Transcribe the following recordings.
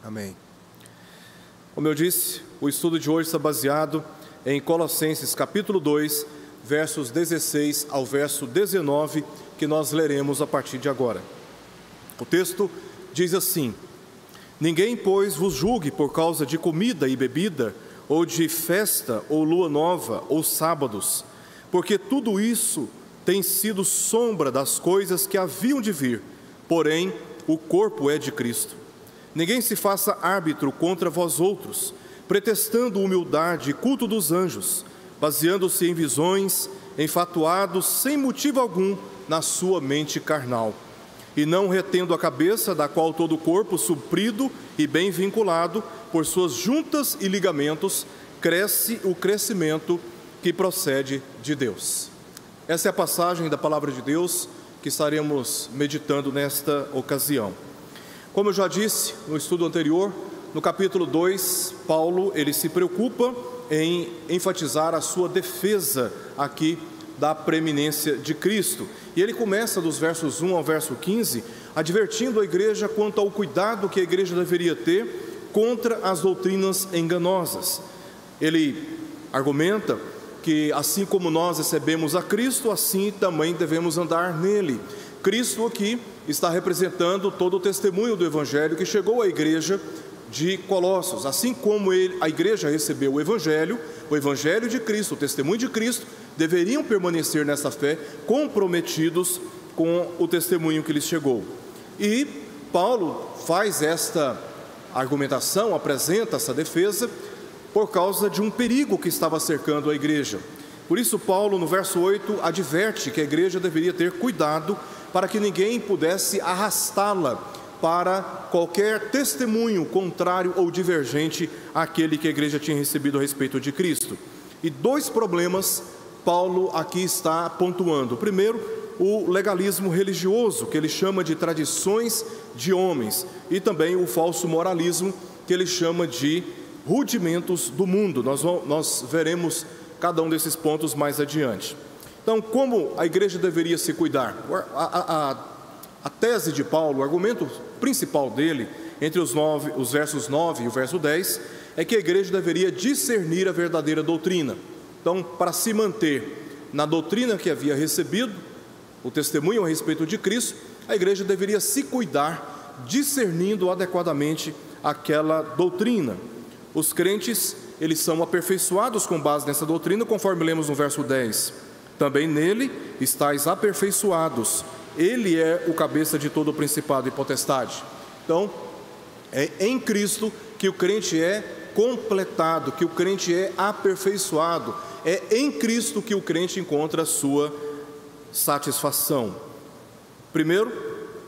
Amém. Como eu disse, o estudo de hoje está baseado em Colossenses capítulo 2, versos 16 ao verso 19, que nós leremos a partir de agora. O texto diz assim: Ninguém, pois, vos julgue por causa de comida e bebida, ou de festa, ou lua nova, ou sábados, porque tudo isso tem sido sombra das coisas que haviam de vir, porém o corpo é de Cristo. Ninguém se faça árbitro contra vós outros, pretextando humildade e culto dos anjos, baseando-se em visões, enfatuados sem motivo algum na sua mente carnal, e não retendo a cabeça, da qual todo o corpo, suprido e bem vinculado por suas juntas e ligamentos, cresce o crescimento que procede de Deus. Essa é a passagem da palavra de Deus que estaremos meditando nesta ocasião. Como eu já disse no estudo anterior, no capítulo 2, Paulo ele se preocupa em enfatizar a sua defesa aqui da preeminência de Cristo. E ele começa dos versos 1 ao verso 15, advertindo a igreja quanto ao cuidado que a igreja deveria ter contra as doutrinas enganosas. Ele argumenta que assim como nós recebemos a Cristo, assim também devemos andar nele. Cristo aqui está representando todo o testemunho do Evangelho que chegou à igreja de Colossos. Assim como a igreja recebeu o Evangelho de Cristo, o testemunho de Cristo, deveriam permanecer nessa fé, comprometidos com o testemunho que lhes chegou. E Paulo faz esta argumentação, apresenta essa defesa, por causa de um perigo que estava cercando a igreja. Por isso Paulo, no verso 8, adverte que a igreja deveria ter cuidado para que ninguém pudesse arrastá-la para qualquer testemunho contrário ou divergente àquele que a igreja tinha recebido a respeito de Cristo. E dois problemas Paulo aqui está pontuando. Primeiro, o legalismo religioso, que ele chama de tradições de homens, e também o falso moralismo, que ele chama de rudimentos do mundo. Nós veremos cada um desses pontos mais adiante. Então, como a igreja deveria se cuidar? A tese de Paulo, o argumento principal dele, entre os versos 9 e o verso 10, é que a igreja deveria discernir a verdadeira doutrina. Então, para se manter na doutrina que havia recebido, o testemunho a respeito de Cristo, a igreja deveria se cuidar, discernindo adequadamente aquela doutrina. Os crentes, eles são aperfeiçoados com base nessa doutrina, conforme lemos no verso 10. Também nele estáis aperfeiçoados. Ele é o cabeça de todo o principado e potestade. Então, é em Cristo que o crente é completado, que o crente é aperfeiçoado. É em Cristo que o crente encontra a sua satisfação. Primeiro,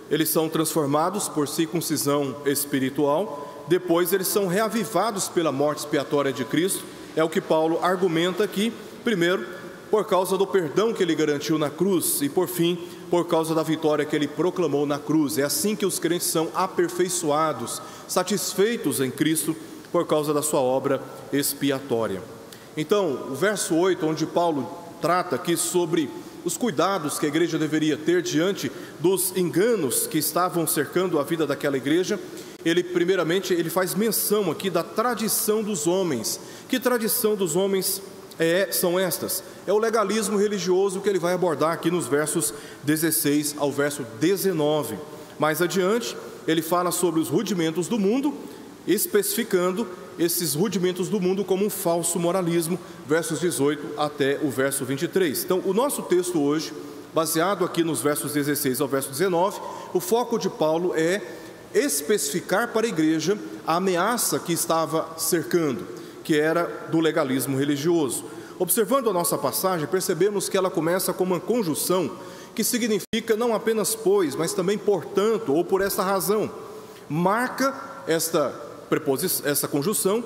eles são transformados por circuncisão espiritual. Depois, eles são reavivados pela morte expiatória de Cristo. É o que Paulo argumenta aqui. Primeiro, por causa do perdão que ele garantiu na cruz, e por fim, por causa da vitória que ele proclamou na cruz. É assim que os crentes são aperfeiçoados, satisfeitos em Cristo, por causa da sua obra expiatória. Então, o verso 8, onde Paulo trata aqui sobre os cuidados que a igreja deveria ter diante dos enganos que estavam cercando a vida daquela igreja, primeiramente, ele faz menção aqui da tradição dos homens. Que tradição dos homens são estas? É o legalismo religioso que ele vai abordar aqui nos versos 16 ao verso 19. Mais adiante, ele fala sobre os rudimentos do mundo, especificando esses rudimentos do mundo como um falso moralismo, versos 18 até o verso 23. Então, o nosso texto hoje, baseado aqui nos versos 16 ao verso 19, o foco de Paulo é especificar para a igreja a ameaça que estava cercando, que era do legalismo religioso. Observando a nossa passagem, percebemos que ela começa com uma conjunção que significa não apenas pois, mas também portanto, ou por esta razão. Marca essa conjunção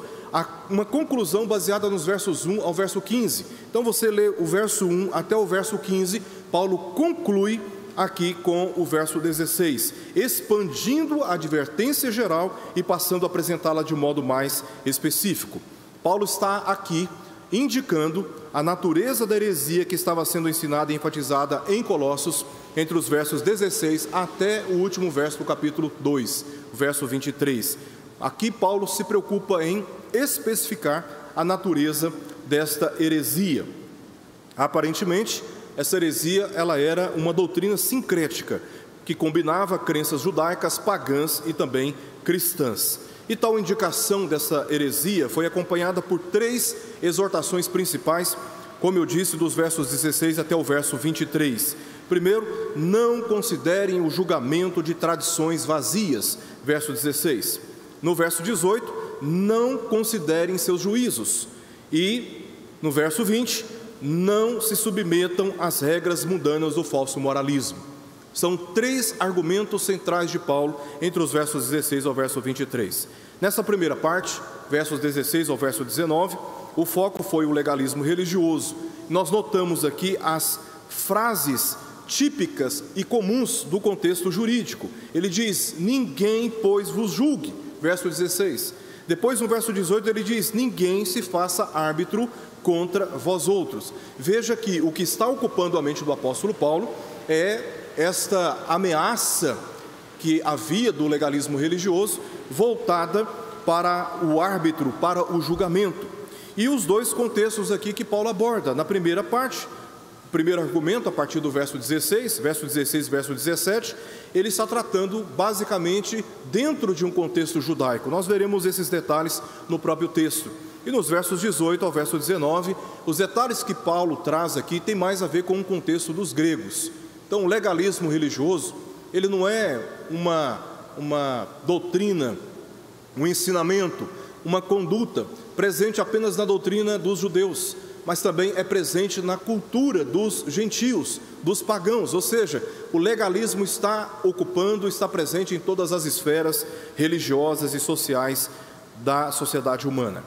uma conclusão baseada nos versos 1 ao verso 15. Então você lê o verso 1 até o verso 15, Paulo conclui aqui com o verso 16, expandindo a advertência geral e passando a apresentá-la de modo mais específico. Paulo está aqui indicando a natureza da heresia que estava sendo ensinada e enfatizada em Colossos, entre os versos 16 até o último verso do capítulo 2, verso 23. Aqui Paulo se preocupa em especificar a natureza desta heresia. Aparentemente, essa heresia ela era uma doutrina sincrética, que combinava crenças judaicas, pagãs e também cristãs. E tal indicação dessa heresia foi acompanhada por 3 exortações principais, como eu disse, dos versos 16 até o verso 23. Primeiro, não considerem o julgamento de tradições vazias, verso 16. No verso 18, não considerem seus juízos. E no verso 20, não se submetam às regras mundanas do falso moralismo. São 3 argumentos centrais de Paulo entre os versos 16 ao verso 23. Nessa primeira parte, versos 16 ao verso 19, o foco foi o legalismo religioso. Nós notamos aqui as frases típicas e comuns do contexto jurídico. Ele diz: ninguém, pois, vos julgue, verso 16. Depois, no verso 18, ele diz: ninguém se faça árbitro contra vós outros. Veja que o que está ocupando a mente do apóstolo Paulo é esta ameaça que havia do legalismo religioso voltada para o árbitro, para o julgamento. E os 2 contextos aqui que Paulo aborda. Na primeira parte, o primeiro argumento, a partir do verso 16 e verso 17, ele está tratando basicamente dentro de um contexto judaico. Nós veremos esses detalhes no próprio texto. E nos versos 18 ao verso 19, os detalhes que Paulo traz aqui têm mais a ver com o contexto dos gregos. Então, o legalismo religioso, ele não é uma doutrina, um ensinamento, uma conduta presente apenas na doutrina dos judeus, mas também é presente na cultura dos gentios, dos pagãos. Ou seja, o legalismo está presente em todas as esferas religiosas e sociais da sociedade humana.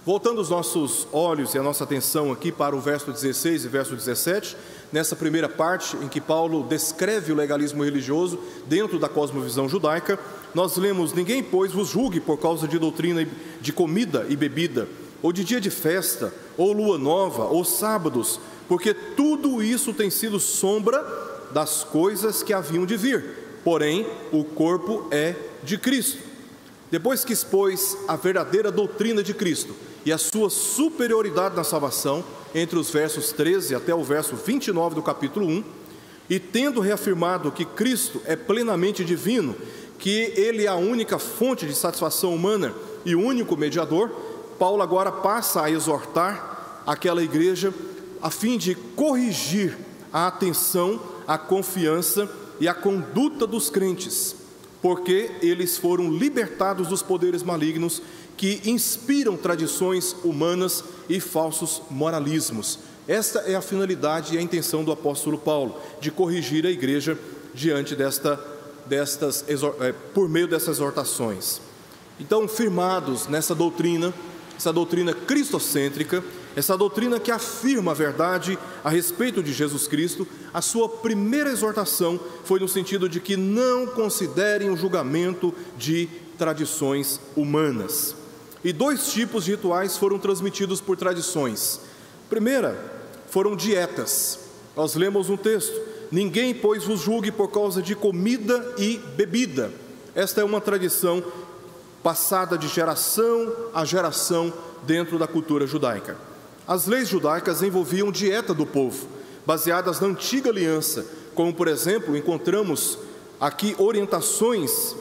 Voltando os nossos olhos e a nossa atenção aqui para o verso 16 e verso 17, nessa primeira parte em que Paulo descreve o legalismo religioso dentro da cosmovisão judaica, nós lemos: ninguém, pois, vos julgue por causa de doutrina de comida e bebida, ou de dia de festa, ou lua nova, ou sábados, porque tudo isso tem sido sombra das coisas que haviam de vir, porém o corpo é de Cristo. Depois que expôs a verdadeira doutrina de Cristo e a sua superioridade na salvação, entre os versos 13 até o verso 29 do capítulo 1, e tendo reafirmado que Cristo é plenamente divino, que Ele é a única fonte de satisfação humana e o único mediador, Paulo agora passa a exortar aquela igreja a fim de corrigir a atenção, a confiança e a conduta dos crentes, porque eles foram libertados dos poderes malignos que inspiram tradições humanas e falsos moralismos. Esta é a finalidade e a intenção do apóstolo Paulo, de corrigir a igreja diante por meio dessas exortações. Então, firmados nessa doutrina, essa doutrina cristocêntrica, essa doutrina que afirma a verdade a respeito de Jesus Cristo, a sua primeira exortação foi no sentido de que não considerem o julgamento de tradições humanas. E 2 tipos de rituais foram transmitidos por tradições. Primeira, foram dietas. Nós lemos um texto: ninguém, pois, vos julgue por causa de comida e bebida. Esta é uma tradição passada de geração a geração dentro da cultura judaica. As leis judaicas envolviam dieta do povo, baseadas na antiga aliança, como, por exemplo, encontramos aqui orientações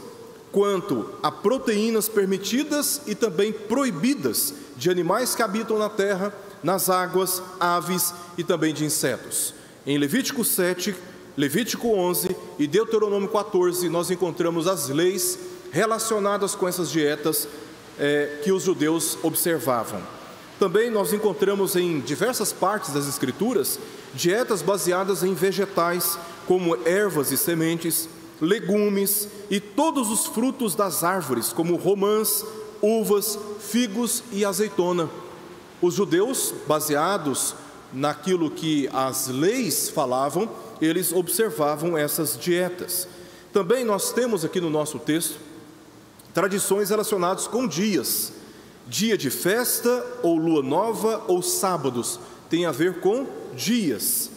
quanto a proteínas permitidas e também proibidas de animais que habitam na terra, nas águas, aves e também de insetos. Em Levítico 7, Levítico 11 e Deuteronômio 14, nós encontramos as leis relacionadas com essas dietas que os judeus observavam. Também nós encontramos em diversas partes das Escrituras dietas baseadas em vegetais, como ervas e sementes, legumes e todos os frutos das árvores, como romãs, uvas, figos e azeitona. Os judeus, baseados naquilo que as leis falavam, eles observavam essas dietas. Também nós temos aqui no nosso texto tradições relacionadas com dias. Dia de festa, ou lua nova, ou sábados, tem a ver com dias.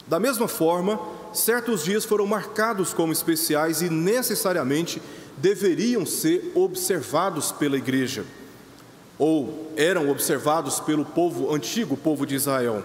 Da mesma forma, certos dias foram marcados como especiais e necessariamente deveriam ser observados pela igreja, ou eram observados pelo povo antigo, o povo de Israel.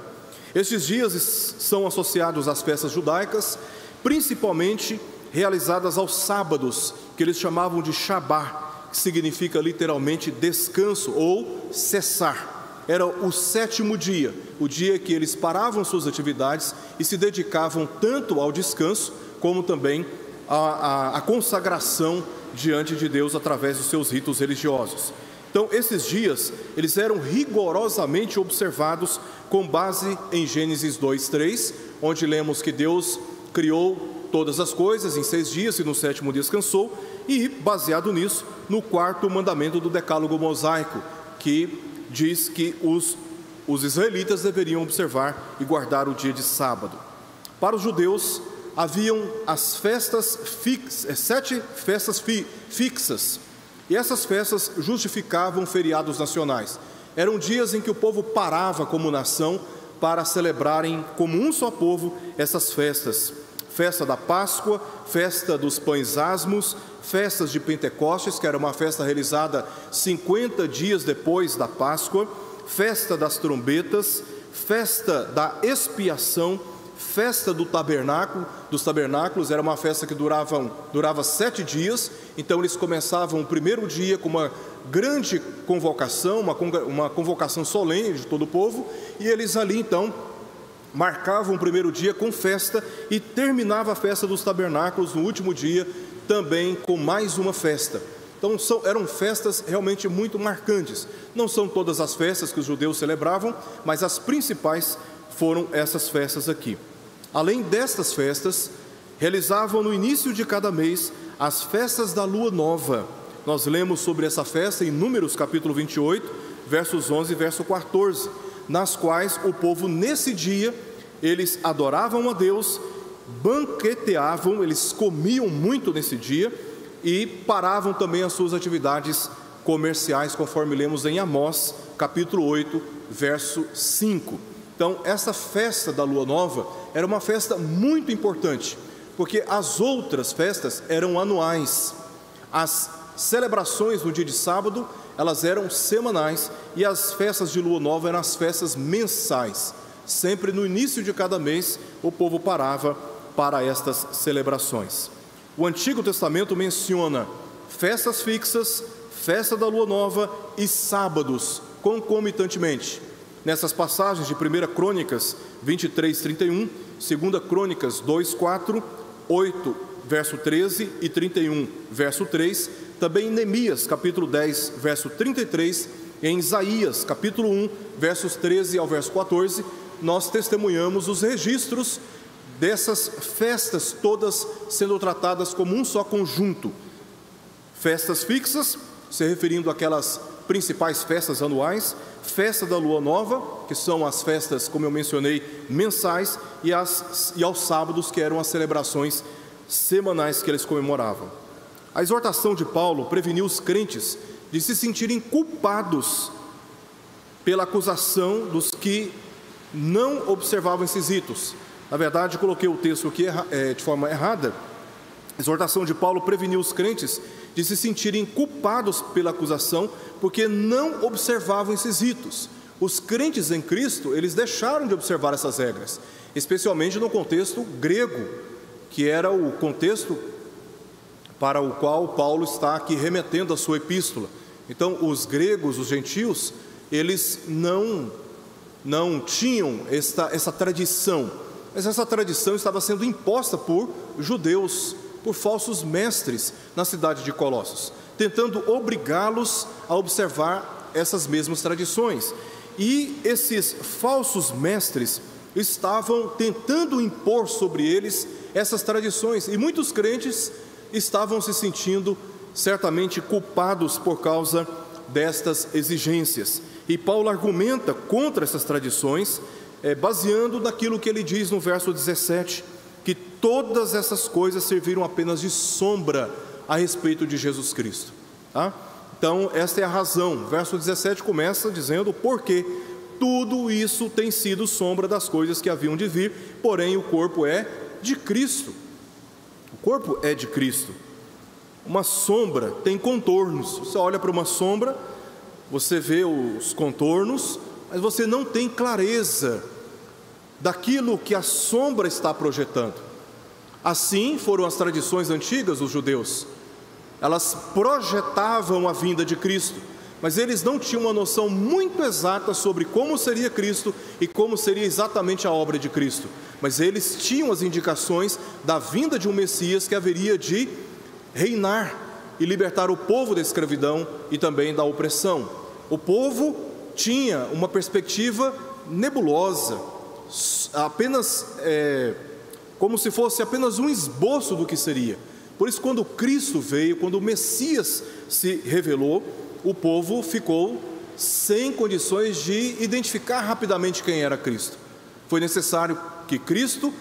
Estes dias são associados às festas judaicas, principalmente realizadas aos sábados, que eles chamavam de Shabá, que significa literalmente descanso ou cessar. Era o 7º dia, o dia que eles paravam suas atividades e se dedicavam tanto ao descanso, como também à consagração diante de Deus através dos seus ritos religiosos. Então, esses dias, eles eram rigorosamente observados com base em Gênesis 2:3, onde lemos que Deus criou todas as coisas em 6 dias e no 7º descansou, e baseado nisso, no 4º mandamento do Decálogo mosaico, que diz que os israelitas deveriam observar e guardar o dia de sábado. Para os judeus, haviam as festas 7 festas fixas, e essas festas justificavam feriados nacionais. Eram dias em que o povo parava como nação para celebrarem como um só povo essas festas. Festa da Páscoa, festa dos pães asmos, festas de Pentecostes, que era uma festa realizada 50 dias depois da Páscoa, festa das trombetas, festa da expiação, festa dos tabernáculos, era uma festa que durava 7 dias, então eles começavam o primeiro dia com uma grande convocação, uma convocação solene de todo o povo, e eles ali então marcavam o primeiro dia com festa e terminava a festa dos tabernáculos no último dia também com mais uma festa. Então eram festas realmente muito marcantes. Não são todas as festas que os judeus celebravam, mas as principais foram essas festas aqui. Além destas festas, realizavam no início de cada mês as festas da lua nova. Nós lemos sobre essa festa em Números capítulo 28, versos 11 e verso 14, nas quais o povo nesse dia, eles adoravam a Deus, banqueteavam, eles comiam muito nesse dia e paravam também as suas atividades comerciais, conforme lemos em Amós capítulo 8, verso 5. Então, essa festa da lua nova era uma festa muito importante, porque as outras festas eram anuais. As celebrações no dia de sábado, elas eram semanais, e as festas de lua nova eram as festas mensais. Sempre no início de cada mês, o povo parava para estas celebrações. O Antigo Testamento menciona festas fixas, festa da lua nova e sábados concomitantemente. Nessas passagens de 1 Crônicas 23, 31, 2 Crônicas 2, 4, 8, verso 13 e 31, verso 3, também em Neemias, capítulo 10, verso 33, e em Isaías, capítulo 1, versos 13 ao verso 14, nós testemunhamos os registros dessas festas todas sendo tratadas como um só conjunto. Festas fixas, se referindo àquelas principais festas anuais, festa da lua nova, que são as festas, como eu mencionei, mensais, e aos sábados, que eram as celebrações semanais que eles comemoravam. A exortação de Paulo preveniu os crentes de se sentirem culpados pela acusação dos que não observavam esses ritos. Na verdade, coloquei o texto aqui de forma errada. A exortação de Paulo preveniu os crentes de se sentirem culpados pela acusação, porque não observavam esses ritos. Os crentes em Cristo, eles deixaram de observar essas regras, especialmente no contexto grego, que era o contexto para o qual Paulo está aqui remetendo a sua epístola. Então, os gregos, os gentios, eles não tinham essa tradição, mas essa tradição estava sendo imposta por judeus, por falsos mestres na cidade de Colossos, tentando obrigá-los a observar essas mesmas tradições. E esses falsos mestres estavam tentando impor sobre eles essas tradições, e muitos crentes estavam se sentindo certamente culpados por causa destas exigências. E Paulo argumenta contra essas tradições, baseando naquilo que ele diz no verso 17, que todas essas coisas serviram apenas de sombra a respeito de Jesus Cristo. Tá? Então, esta é a razão. O verso 17 começa dizendo: porque tudo isso tem sido sombra das coisas que haviam de vir, porém o corpo é de Cristo. O corpo é de Cristo. Uma sombra tem contornos. Você olha para uma sombra, você vê os contornos, mas você não tem clareza daquilo que a sombra está projetando. Assim foram as tradições antigas dos judeus. Elas projetavam a vinda de Cristo, mas eles não tinham uma noção muito exata sobre como seria Cristo e como seria exatamente a obra de Cristo. Mas eles tinham as indicações da vinda de um Messias que haveria de reinar e libertar o povo da escravidão e também da opressão. O povo tinha uma perspectiva nebulosa, apenas como se fosse apenas um esboço do que seria. Por isso, quando Cristo veio, quando o Messias se revelou, o povo ficou sem condições de identificar rapidamente quem era Cristo. Foi necessário que Cristo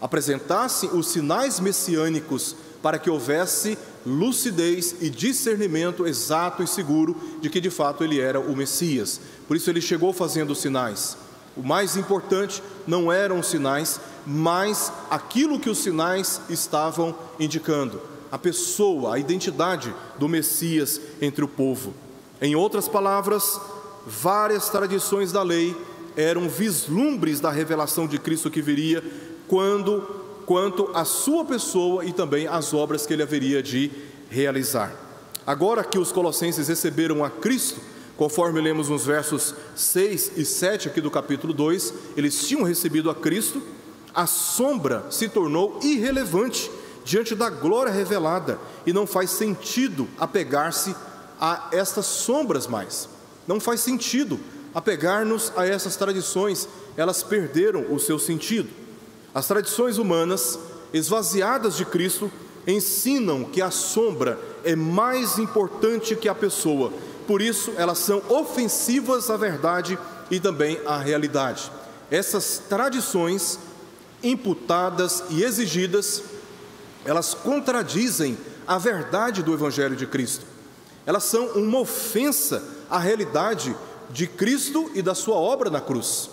apresentasse os sinais messiânicos para que houvesse lucidez e discernimento exato e seguro de que de fato ele era o Messias. Por isso ele chegou fazendo sinais. O mais importante não eram os sinais, mas aquilo que os sinais estavam indicando: a pessoa, a identidade do Messias entre o povo. Em outras palavras, várias tradições da lei eram vislumbres da revelação de Cristo que viria quanto à sua pessoa e também às obras que ele haveria de realizar. Agora que os colossenses receberam a Cristo, conforme lemos nos versos 6 e 7 aqui do capítulo 2, eles tinham recebido a Cristo, a sombra se tornou irrelevante diante da glória revelada, e não faz sentido apegar-se a estas sombras mais. Não faz sentido apegar-nos a essas tradições, elas perderam o seu sentido. As tradições humanas, esvaziadas de Cristo, ensinam que a sombra é mais importante que a pessoa. Por isso, elas são ofensivas à verdade e também à realidade. Essas tradições imputadas e exigidas, elas contradizem a verdade do Evangelho de Cristo. Elas são uma ofensa à realidade de Cristo e da sua obra na cruz.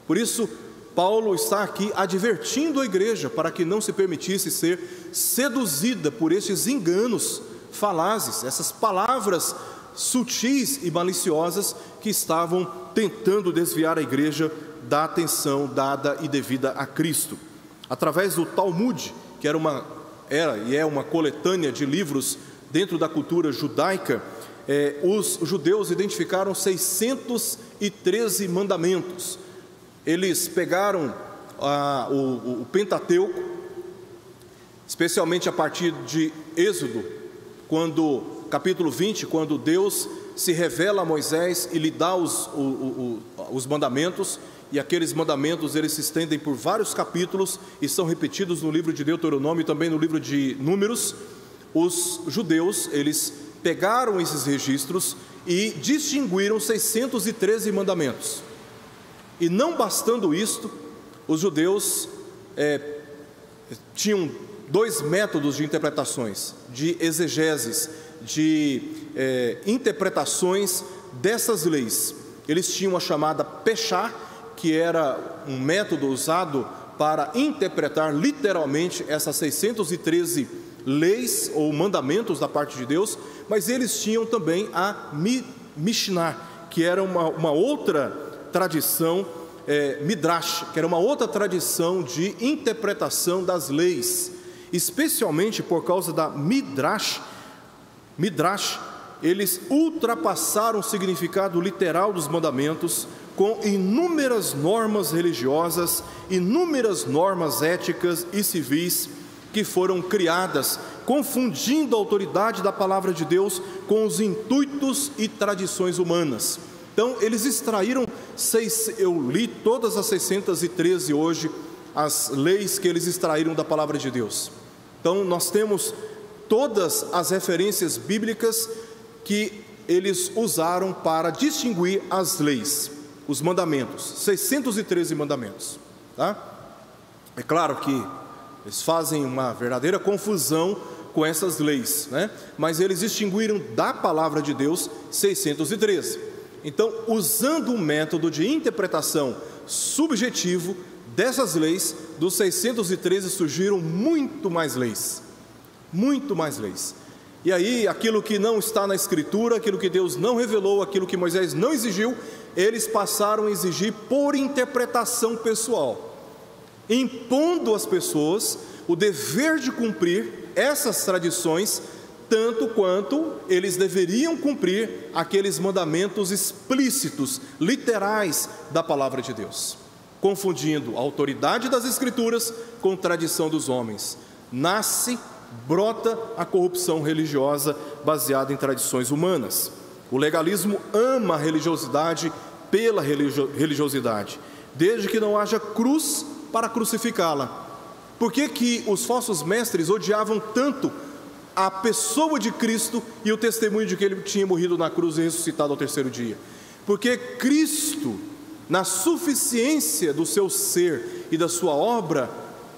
Por isso, Paulo está aqui advertindo a igreja para que não se permitisse ser seduzida por estes enganos falazes, essas palavras sutis e maliciosas que estavam tentando desviar a igreja da atenção dada e devida a Cristo. Através do Talmud, que era uma coletânea de livros dentro da cultura judaica, os judeus identificaram 613 mandamentos. Eles pegaram o Pentateuco, especialmente a partir de Êxodo, capítulo 20, quando Deus se revela a Moisés e lhe dá os mandamentos, e aqueles mandamentos eles se estendem por vários capítulos e são repetidos no livro de Deuteronômio e também no livro de Números. Os judeus, eles pegaram esses registros e distinguiram 613 mandamentos. E não bastando isto, os judeus tinham dois métodos de interpretações, de exegeses, de interpretações dessas leis. Eles tinham a chamada Peshá, que era um método usado para interpretar literalmente essas 613 leis ou mandamentos da parte de Deus, mas eles tinham também a Mishnah, que era uma outra tradição, Midrash, que era uma outra tradição de interpretação das leis, especialmente por causa da Midrash, eles ultrapassaram o significado literal dos mandamentos com inúmeras normas religiosas, inúmeras normas éticas e civis que foram criadas, confundindo a autoridade da palavra de Deus com os intuitos e tradições humanas. Então, eles extraíram, eu li todas as 613 hoje, as leis que eles extraíram da palavra de Deus. Então, nós temos todas as referências bíblicas que eles usaram para distinguir as leis, os mandamentos, 613 mandamentos, tá? É claro que eles fazem uma verdadeira confusão com essas leis, né? Mas eles distinguiram da palavra de Deus 613. Então, usando um método de interpretação subjetivo dessas leis, dos 613 surgiram muito mais leis. E aí, aquilo que não está na Escritura, aquilo que Deus não revelou, aquilo que Moisés não exigiu, eles passaram a exigir por interpretação pessoal, impondo às pessoas o dever de cumprir essas tradições, tanto quanto eles deveriam cumprir aqueles mandamentos explícitos, literais da palavra de Deus, confundindo a autoridade das Escrituras com tradição dos homens. Brota a corrupção religiosa baseada em tradições humanas. O legalismo ama a religiosidade pela religiosidade, desde que não haja cruz para crucificá-la. Por que os falsos mestres odiavam tanto a pessoa de Cristo e o testemunho de que ele tinha morrido na cruz e ressuscitado ao terceiro dia? Porque Cristo, na suficiência do seu ser e da sua obra,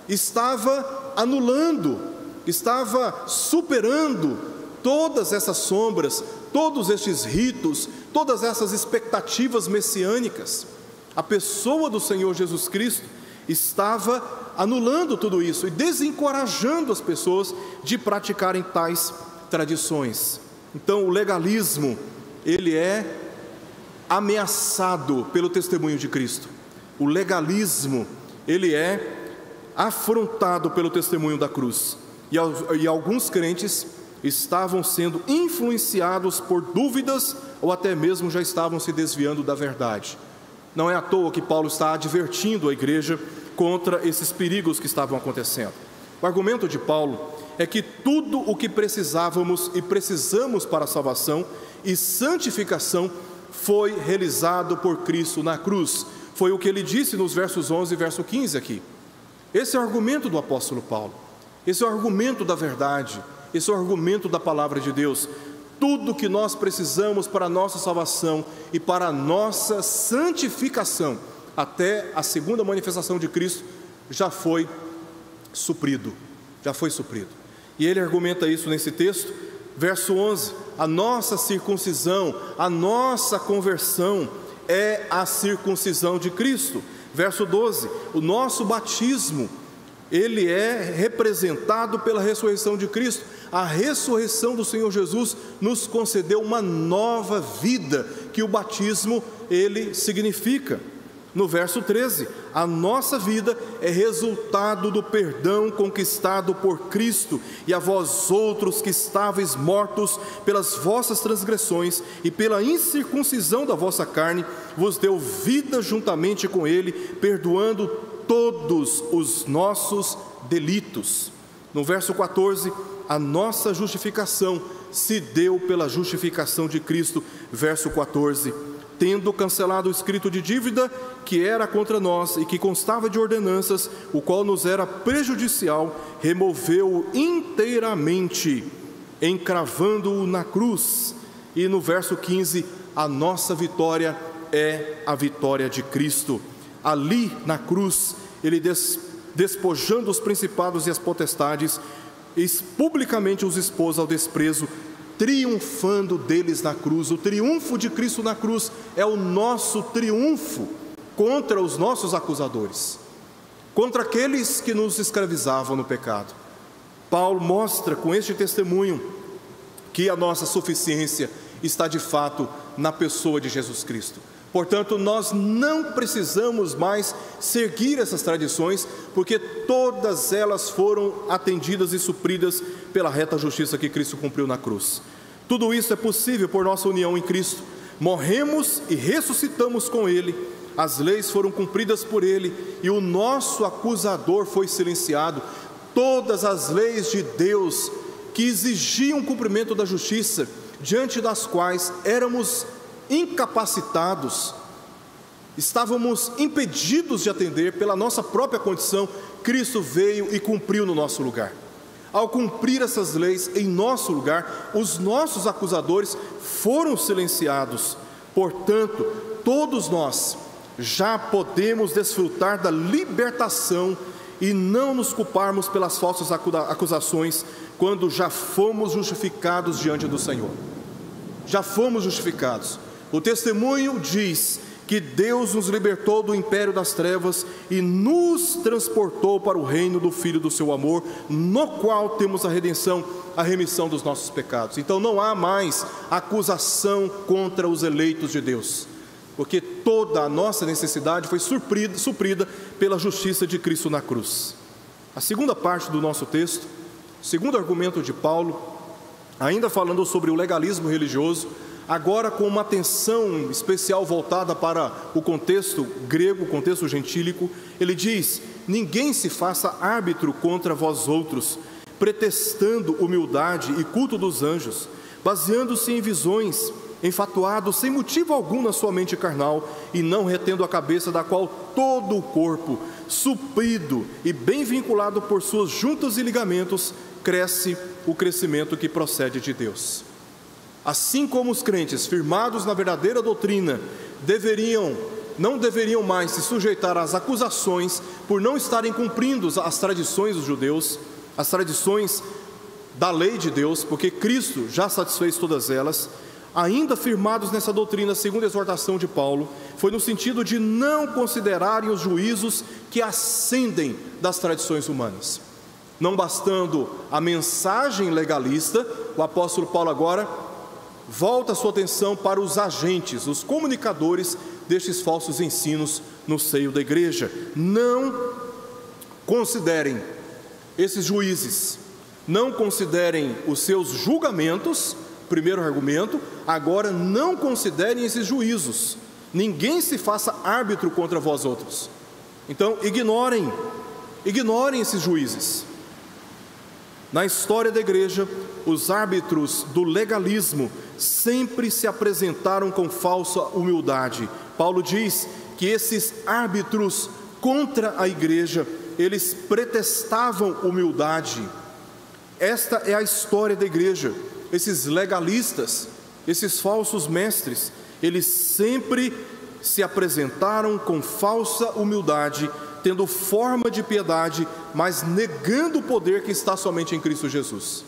estava anulando, estava superando todas essas sombras, todos estes ritos, todas essas expectativas messiânicas. A pessoa do Senhor Jesus Cristo estava anulando tudo isso e desencorajando as pessoas de praticarem tais tradições. Então, o legalismo, ele é ameaçado pelo testemunho de Cristo. O legalismo, ele é afrontado pelo testemunho da cruz. E alguns crentes estavam sendo influenciados por dúvidas ou até mesmo já estavam se desviando da verdade. Não é à toa que Paulo está advertindo a igreja contra esses perigos que estavam acontecendo. O argumento de Paulo é que tudo o que precisávamos e precisamos para a salvação e santificação foi realizado por Cristo na cruz. Foi o que ele disse nos versos 11 e verso 15 aqui. Esse é o argumento do apóstolo Paulo. Esse é o argumento da verdade, esse é o argumento da palavra de Deus. Tudo que nós precisamos para a nossa salvação e para a nossa santificação, até a segunda manifestação de Cristo, já foi suprido, E ele argumenta isso nesse texto, verso 11, a nossa circuncisão, a nossa conversão é a circuncisão de Cristo. Verso 12, o nosso batismo, ele é representado pela ressurreição de Cristo. A ressurreição do Senhor Jesus nos concedeu uma nova vida, que o batismo, ele significa. No verso 13, a nossa vida é resultado do perdão conquistado por Cristo, e a vós outros que estáveis mortos pelas vossas transgressões e pela incircuncisão da vossa carne, vos deu vida juntamente com ele, perdoando todos os nossos delitos. No verso 14, a nossa justificação se deu pela justificação de Cristo. Verso 14, tendo cancelado o escrito de dívida que era contra nós e que constava de ordenanças, o qual nos era prejudicial, removeu-o inteiramente, encravando-o na cruz. E no verso 15, a nossa vitória é a vitória de Cristo. Ali na cruz, ele despojando os principados e as potestades, publicamente os expôs ao desprezo, triunfando deles na cruz. O triunfo de Cristo na cruz é o nosso triunfo contra os nossos acusadores, contra aqueles que nos escravizavam no pecado. Paulo mostra com este testemunho que a nossa suficiência está de fato na pessoa de Jesus Cristo. Portanto, nós não precisamos mais seguir essas tradições, porque todas elas foram atendidas e supridas pela reta justiça que Cristo cumpriu na cruz. Tudo isso é possível por nossa união em Cristo. Morremos e ressuscitamos com Ele, as leis foram cumpridas por Ele e o nosso acusador foi silenciado. Todas as leis de Deus que exigiam o cumprimento da justiça, diante das quais éramos incapacitados, estávamos impedidos de atender pela nossa própria condição, Cristo veio e cumpriu no nosso lugar. Ao cumprir essas leis em nosso lugar, os nossos acusadores foram silenciados. Portanto, todos nós já podemos desfrutar da libertação e não nos culparmos pelas falsas acusações, quando já fomos justificados diante do Senhor. Já fomos justificados. O testemunho diz que Deus nos libertou do império das trevas e nos transportou para o reino do Filho do seu amor, no qual temos a redenção, a remissão dos nossos pecados. Então não há mais acusação contra os eleitos de Deus, porque toda a nossa necessidade foi suprida pela justiça de Cristo na cruz. A segunda parte do nosso texto, segundo argumento de Paulo, ainda falando sobre o legalismo religioso, agora com uma atenção especial voltada para o contexto grego, o contexto gentílico, ele diz: ninguém se faça árbitro contra vós outros, pretextando humildade e culto dos anjos, baseando-se em visões, enfatuado sem motivo algum na sua mente carnal, e não retendo a cabeça, da qual todo o corpo, suprido e bem vinculado por suas juntas e ligamentos, cresce o crescimento que procede de Deus. Assim como os crentes firmados na verdadeira doutrina não deveriam mais se sujeitar às acusações por não estarem cumprindo as tradições dos judeus, as tradições da lei de Deus, porque Cristo já satisfez todas elas. Ainda firmados nessa doutrina, segundo a exortação de Paulo, foi no sentido de não considerarem os juízos que ascendem das tradições humanas. Não bastando a mensagem legalista, o apóstolo Paulo agora volta a sua atenção para os agentes, os comunicadores destes falsos ensinos no seio da igreja. Não considerem esses juízes, não considerem os seus julgamentos. Primeiro argumento, agora não considerem esses juízos. Ninguém se faça árbitro contra vós outros. Então, ignorem esses juízes. Na história da igreja, os árbitros do legalismo sempre se apresentaram com falsa humildade. Paulo diz que esses árbitros contra a igreja, eles pretextavam humildade. Esta é a história da igreja. Esses legalistas, esses falsos mestres, eles sempre se apresentaram com falsa humildade, tendo forma de piedade, mas negando o poder que está somente em Cristo Jesus.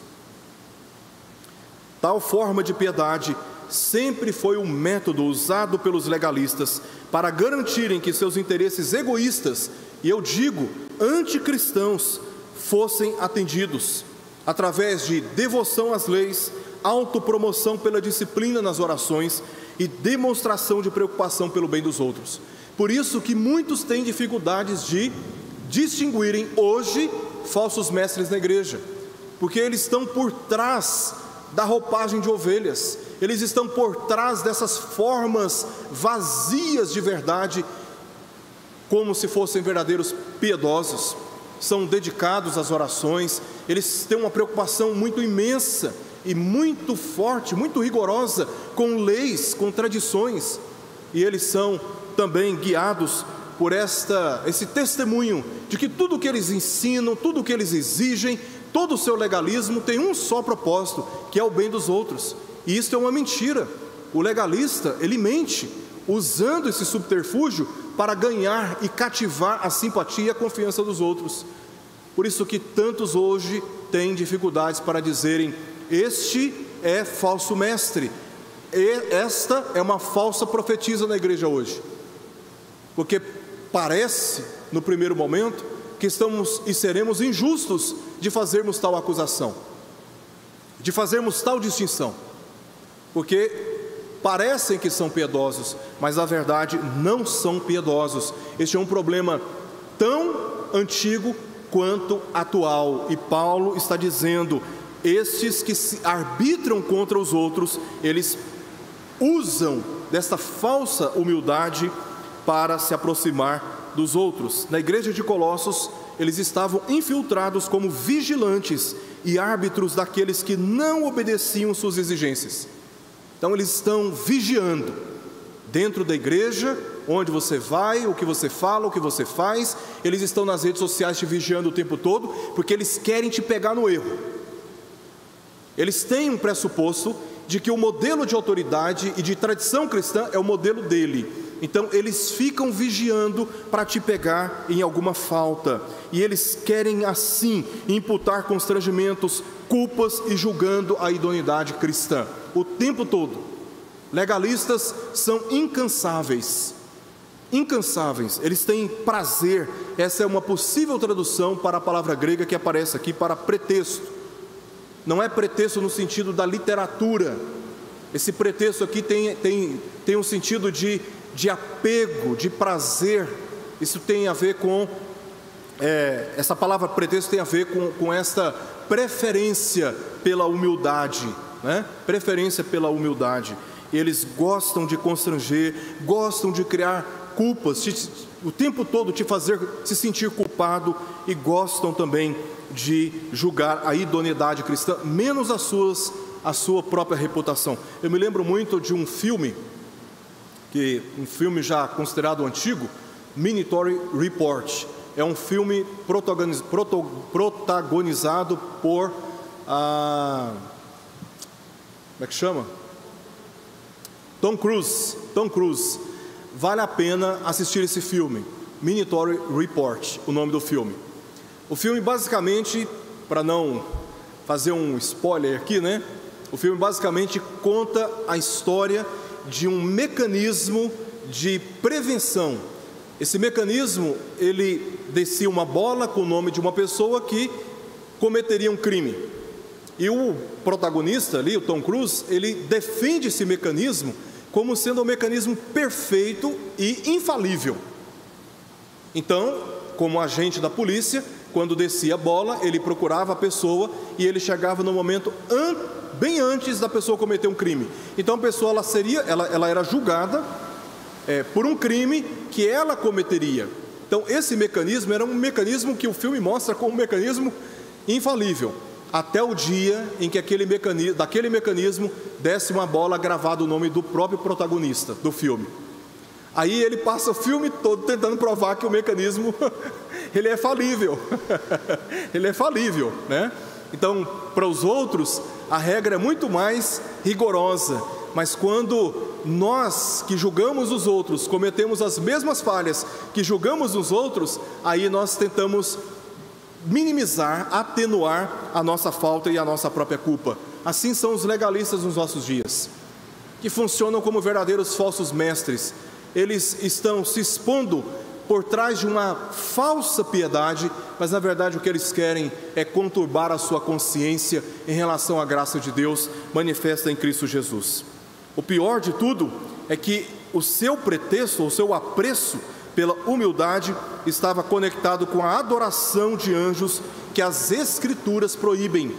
Tal forma de piedade sempre foi um método usado pelos legalistas para garantirem que seus interesses egoístas, e eu digo anticristãos, fossem atendidos, através de devoção às leis, autopromoção pela disciplina nas orações e demonstração de preocupação pelo bem dos outros. Por isso que muitos têm dificuldades de distinguirem hoje falsos mestres na igreja, porque eles estão por trás da roupagem de ovelhas, eles estão por trás dessas formas vazias de verdade, como se fossem verdadeiros piedosos. São dedicados às orações, eles têm uma preocupação muito imensa e muito forte, muito rigorosa com leis, com tradições, e eles são também guiados por esse testemunho de que tudo o que eles ensinam, tudo o que eles exigem, todo o seu legalismo tem um só propósito, que é o bem dos outros. E isso é uma mentira. O legalista, ele mente, usando esse subterfúgio para ganhar e cativar a simpatia e a confiança dos outros. Por isso que tantos hoje têm dificuldades para dizerem: este é falso mestre, e esta é uma falsa profetisa na igreja hoje. Porque parece, no primeiro momento, que estamos e seremos injustos de fazermos tal acusação, de fazermos tal distinção, porque parecem que são piedosos, mas na verdade não são piedosos. Este é um problema tão antigo quanto atual, e Paulo está dizendo: estes que se arbitram contra os outros, eles usam desta falsa humildade para se aproximar dos outros. Na igreja de Colossos, eles estavam infiltrados como vigilantes e árbitros daqueles que não obedeciam suas exigências. Então eles estão vigiando dentro da igreja, onde você vai, o que você fala, o que você faz. Eles estão nas redes sociais te vigiando o tempo todo, porque eles querem te pegar no erro. Eles têm um pressuposto de que o modelo de autoridade e de tradição cristã é o modelo dele. Então eles ficam vigiando para te pegar em alguma falta, e eles querem assim imputar constrangimentos, culpas e julgando a idoneidade cristã o tempo todo. Legalistas são incansáveis, eles têm prazer. Essa é uma possível tradução para a palavra grega que aparece aqui para pretexto. não é pretexto no sentido da literatura. Esse pretexto aqui tem um sentido de apego, de prazer. Isso tem a ver com, essa palavra pretexto tem a ver com esta preferência pela humildade, né? Preferência pela humildade. Eles gostam de constranger, gostam de criar culpas, o tempo todo te fazer se sentir culpado, e gostam também de julgar a idoneidade cristã, menos a sua própria reputação. Eu me lembro muito de um filme já considerado antigo, Minority Report. É um filme protagonizado por como é que chama? Tom Cruise. Vale a pena assistir esse filme, Minority Report, o nome do filme. O filme basicamente, para não fazer um spoiler aqui, né? O filme basicamente conta a história de um mecanismo de prevenção. Esse mecanismo, ele descia uma bola com o nome de uma pessoa que cometeria um crime. E o protagonista ali, o Tom Cruise, ele defende esse mecanismo como sendo um mecanismo perfeito e infalível. Então, como agente da polícia, quando descia a bola, ele procurava a pessoa e ele chegava no momento bem antes da pessoa cometer um crime. Então a pessoa ela era julgada por um crime que ela cometeria. Então esse mecanismo era um mecanismo que o filme mostra como um mecanismo infalível, até o dia em que daquele mecanismo desce uma bola gravada o nome do próprio protagonista do filme. Aí ele passa o filme todo tentando provar que o mecanismo ele é falível. Ele é falível, né? Então, para os outros, a regra é muito mais rigorosa. Mas quando nós que julgamos os outros cometemos as mesmas falhas que julgamos os outros, aí nós tentamos minimizar, atenuar a nossa falta e a nossa própria culpa. Assim são os legalistas nos nossos dias, que funcionam como verdadeiros falsos mestres. Eles estão se expondo por trás de uma falsa piedade, mas na verdade o que eles querem é conturbar a sua consciência em relação à graça de Deus manifesta em Cristo Jesus. O pior de tudo é que o seu pretexto, o seu apreço pela humildade estava conectado com a adoração de anjos que as Escrituras proíbem.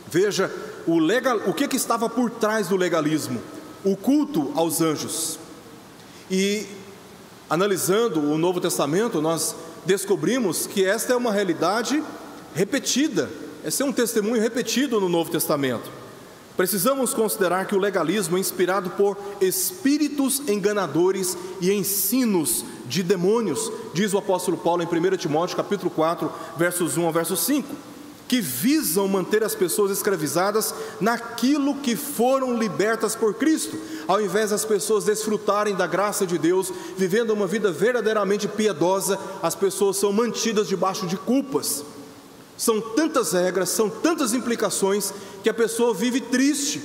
Veja o que estava por trás do legalismo: o culto aos anjos. E analisando o Novo Testamento, nós descobrimos que esta é uma realidade repetida, esse é um testemunho repetido no Novo Testamento. Precisamos considerar que o legalismo é inspirado por espíritos enganadores e ensinos de demônios, diz o apóstolo Paulo em 1 Timóteo capítulo 4, versos 1 ao verso 5, que visam manter as pessoas escravizadas naquilo que foram libertas por Cristo, ao invés das pessoas desfrutarem da graça de Deus, vivendo uma vida verdadeiramente piedosa, as pessoas são mantidas debaixo de culpas. São tantas regras, são tantas implicações, que a pessoa vive triste,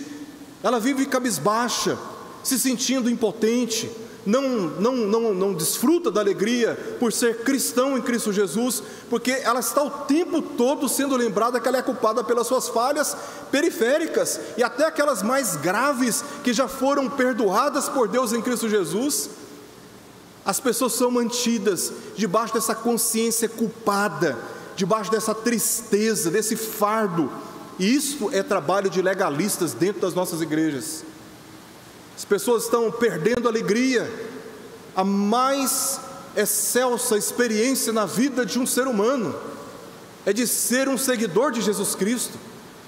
ela vive cabisbaixa, se sentindo impotente, não desfruta da alegria por ser cristão em Cristo Jesus, porque ela está o tempo todo sendo lembrada que ela é culpada pelas suas falhas periféricas, e até aquelas mais graves, que já foram perdoadas por Deus em Cristo Jesus. As pessoas são mantidas debaixo dessa consciência culpada, debaixo dessa tristeza, desse fardo. E isto é trabalho de legalistas dentro das nossas igrejas. As pessoas estão perdendo a alegria, a mais excelsa experiência na vida de um ser humano é de ser um seguidor de Jesus Cristo,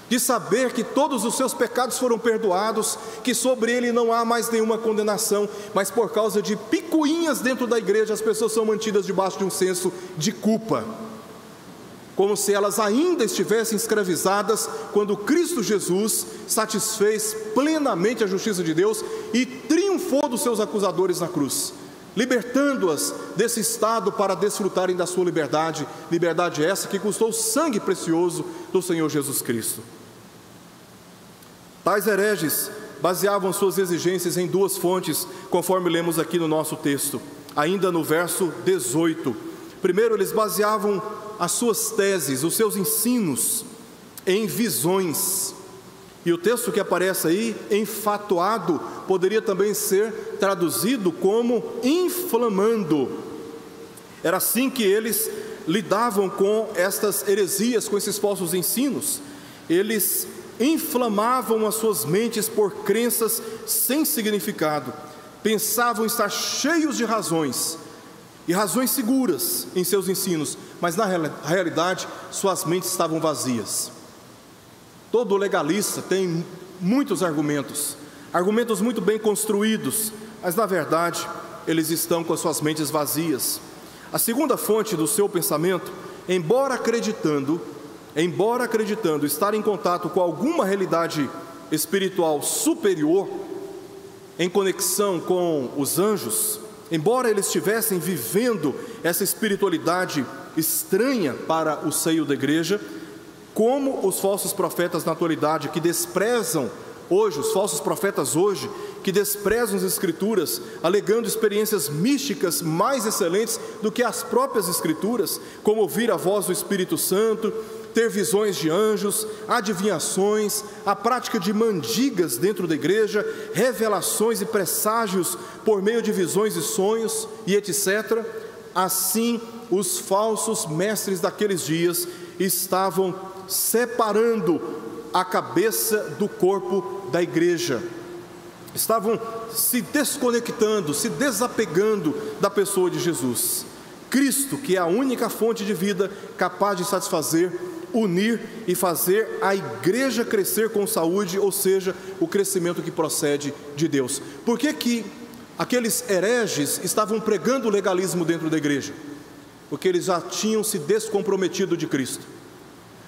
de saber que todos os seus pecados foram perdoados, que sobre ele não há mais nenhuma condenação, mas por causa de picuinhas dentro da igreja, as pessoas são mantidas debaixo de um senso de culpa, como se elas ainda estivessem escravizadas, quando Cristo Jesus satisfez plenamente a justiça de Deus e triunfou dos seus acusadores na cruz, libertando-as desse estado para desfrutarem da sua liberdade, liberdade essa que custou o sangue precioso do Senhor Jesus Cristo. Tais hereges baseavam suas exigências em duas fontes, conforme lemos aqui no nosso texto, ainda no verso 18. Primeiro, eles baseavam as suas teses, os seus ensinos, em visões. E o texto que aparece aí, enfatuado, poderia também ser traduzido como inflamando. Era assim que eles lidavam com estas heresias, com esses falsos ensinos. Eles inflamavam as suas mentes por crenças sem significado. Pensavam estar cheios de razões, e razões seguras em seus ensinos, mas na realidade suas mentes estavam vazias. Todo legalista tem muitos argumentos muito bem construídos, mas na verdade eles estão com as suas mentes vazias. A segunda fonte do seu pensamento, embora acreditando estar em contato com alguma realidade espiritual superior, em conexão com os anjos, embora eles estivessem vivendo essa espiritualidade estranha para o seio da igreja, como os falsos profetas na atualidade que desprezam hoje, os falsos profetas hoje, que desprezam as escrituras, alegando experiências místicas mais excelentes do que as próprias escrituras, como ouvir a voz do Espírito Santo, ter visões de anjos, adivinhações, a prática de mandigas dentro da igreja, revelações e presságios por meio de visões e sonhos e etc. Assim, os falsos mestres daqueles dias estavam separando a cabeça do corpo da igreja, estavam se desconectando, se desapegando da pessoa de Jesus. Cristo, que é a única fonte de vida capaz de satisfazer, unir e fazer a igreja crescer com saúde, ou seja, o crescimento que procede de Deus. Por que aqueles hereges estavam pregando o legalismo dentro da igreja? Porque eles já tinham se descomprometido de Cristo.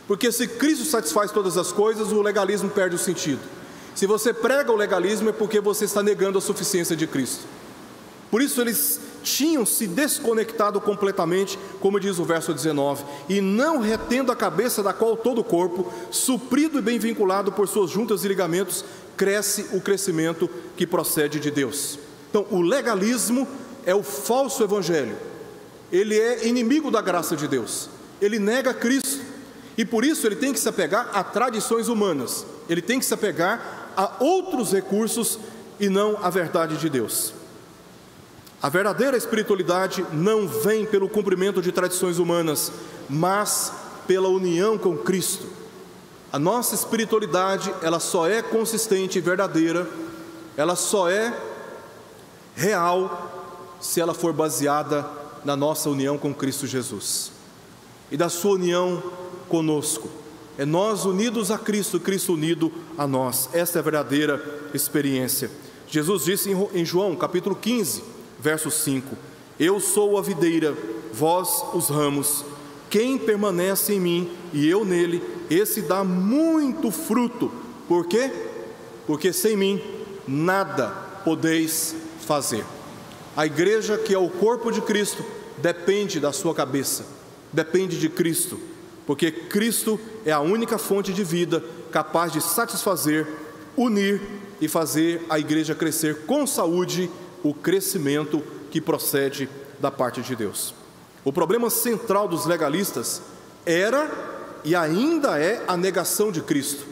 Porque se Cristo satisfaz todas as coisas, o legalismo perde o sentido. Se você prega o legalismo, é porque você está negando a suficiência de Cristo. Por isso eles tinham se desconectado completamente, como diz o verso 19, e não retendo a cabeça, da qual todo o corpo, suprido e bem vinculado por suas juntas e ligamentos, cresce o crescimento que procede de Deus. Então, o legalismo é o falso evangelho. Ele é inimigo da graça de Deus. Ele nega Cristo. E por isso ele tem que se apegar a tradições humanas. Ele tem que se apegar a outros recursos e não à verdade de Deus. A verdadeira espiritualidade não vem pelo cumprimento de tradições humanas, mas pela união com Cristo. A nossa espiritualidade, ela só é consistente e verdadeira, ela só é real se ela for baseada na nossa união com Cristo Jesus e da sua união conosco. É nós unidos a Cristo, Cristo unido a nós. Essa é a verdadeira experiência. Jesus disse em João capítulo 15, verso 5: eu sou a videira, vós os ramos. Quem permanece em mim e eu nele, esse dá muito fruto. Por quê? Porque sem mim nada podeis fazer. A igreja, que é o corpo de Cristo, depende da sua cabeça, depende de Cristo, porque Cristo é a única fonte de vida capaz de satisfazer, unir e fazer a igreja crescer com saúde, o crescimento que procede da parte de Deus. O problema central dos legalistas era e ainda é a negação de Cristo.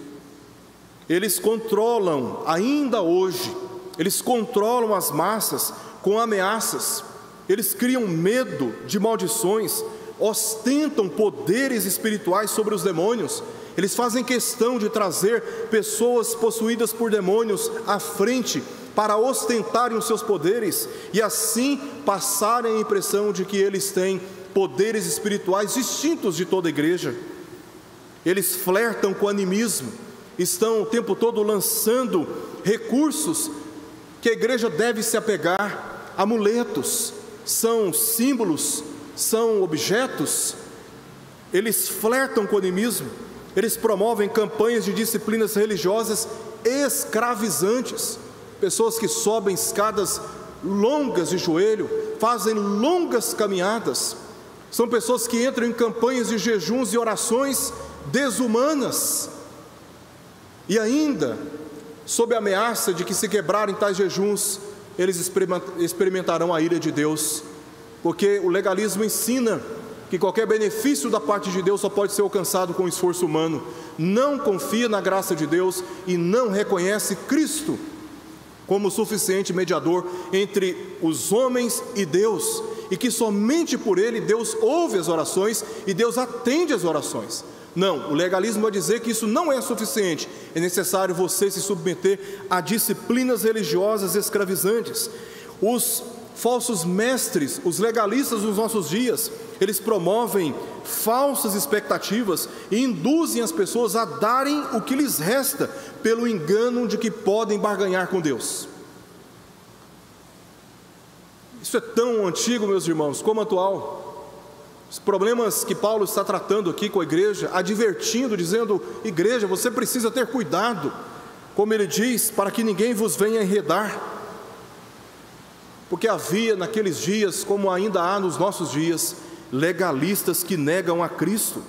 Eles controlam, ainda hoje, eles controlam as massas com ameaças, eles criam medo de maldições, ostentam poderes espirituais sobre os demônios. Eles fazem questão de trazer pessoas possuídas por demônios à frente para ostentarem os seus poderes e assim passarem a impressão de que eles têm poderes espirituais distintos de toda a igreja. Eles flertam com o animismo, estão o tempo todo lançando recursos que a igreja deve se apegar, amuletos, são símbolos, são objetos. Eles flertam com o animismo, eles promovem campanhas de disciplinas religiosas escravizantes, pessoas que sobem escadas longas de joelho, fazem longas caminhadas, são pessoas que entram em campanhas de jejuns e orações desumanas, e ainda, sob a ameaça de que se quebrarem tais jejuns, eles experimentarão a ira de Deus, porque o legalismo ensina que qualquer benefício da parte de Deus só pode ser alcançado com esforço humano, não confia na graça de Deus e não reconhece Cristo como suficiente mediador entre os homens e Deus, e que somente por Ele Deus ouve as orações e Deus atende as orações. Não, o legalismo vai dizer que isso não é suficiente, é necessário você se submeter a disciplinas religiosas escravizantes. Os falsos mestres, os legalistas dos nossos dias, eles promovem falsas expectativas e induzem as pessoas a darem o que lhes resta, pelo engano de que podem barganhar com Deus. Isso é tão antigo, meus irmãos, como atual. Os problemas que Paulo está tratando aqui com a igreja, advertindo, dizendo: igreja, você precisa ter cuidado, como ele diz, para que ninguém vos venha enredar. Porque havia naqueles dias, como ainda há nos nossos dias, legalistas que negam a Cristo.